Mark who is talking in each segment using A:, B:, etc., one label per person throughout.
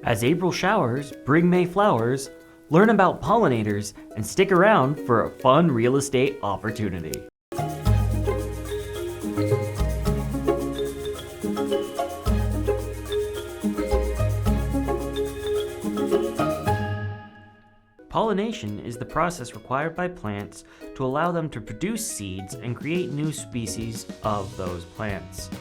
A: As April showers bring May flowers, learn about pollinators and stick around for a fun real estate opportunity. Pollination is the process required by plants to allow them to produce seeds and create new species of those plants.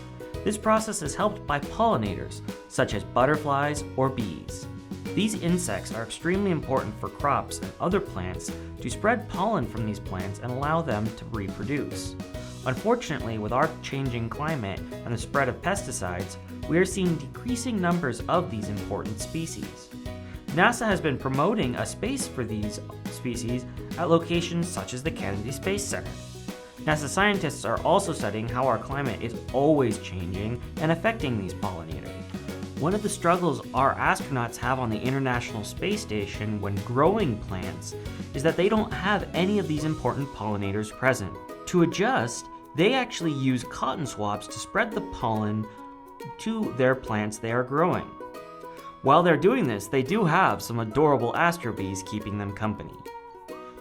A: This process is helped by pollinators, such as butterflies or bees. These insects are extremely important for crops and other plants to spread pollen from these plants and allow them to reproduce. Unfortunately, with our changing climate and the spread of pesticides, we are seeing decreasing numbers of these important species. NASA has been promoting a space for these species at locations such as the Kennedy Space Center. NASA scientists are also studying how our climate is always changing and affecting these pollinators. One of the struggles our astronauts have on the International Space Station when growing plants is that they don't have any of these important pollinators present. To adjust, they actually use cotton swabs to spread the pollen to their plants they are growing. While they're doing this, they do have some adorable astrobees keeping them company.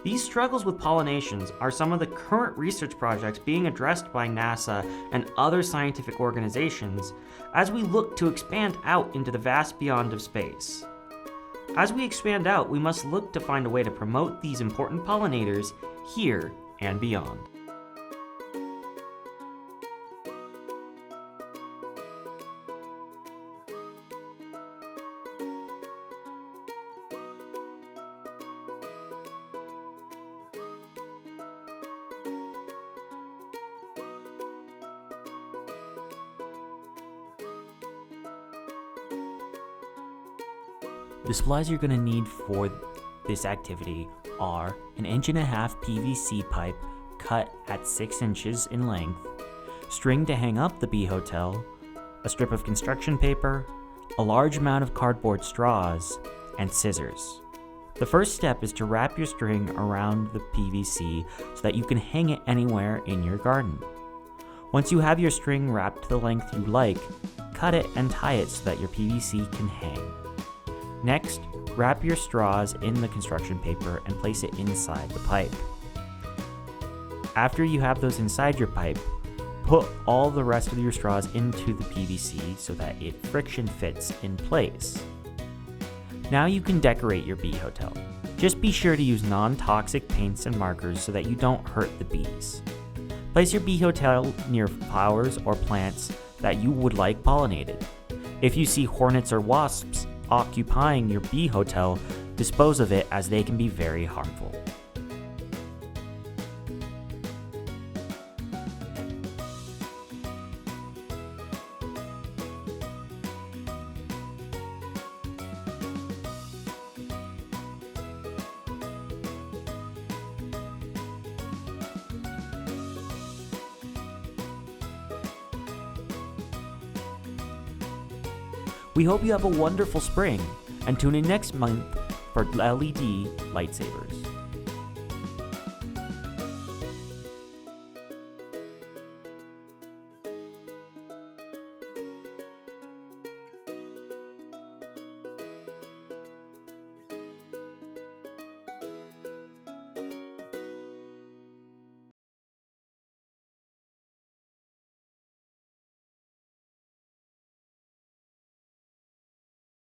A: These struggles with pollinations are some of the current research projects being addressed by NASA and other scientific organizations as we look to expand out into the vast beyond of space. As we expand out, we must look to find a way to promote these important pollinators here and beyond. The supplies you're going to need for this activity are an 1.5-inch PVC pipe cut at 6 inches in length, string to hang up the bee hotel, a strip of construction paper, a large amount of cardboard straws, and scissors. The first step is to wrap your string around the PVC so that you can hang it anywhere in your garden. Once you have your string wrapped to the length you like, cut it and tie it so that your PVC can hang. Next, wrap your straws in the construction paper and place it inside the pipe. After you have those inside your pipe, put all the rest of your straws into the PVC so that it friction fits in place. Now you can decorate your bee hotel. Just be sure to use non-toxic paints and markers so that you don't hurt the bees. Place your bee hotel near flowers or plants that you would like pollinated. If you see hornets or wasps occupying your bee hotel, dispose of it as they can be very harmful. We hope you have a wonderful spring, and tune in next month for LED lightsabers.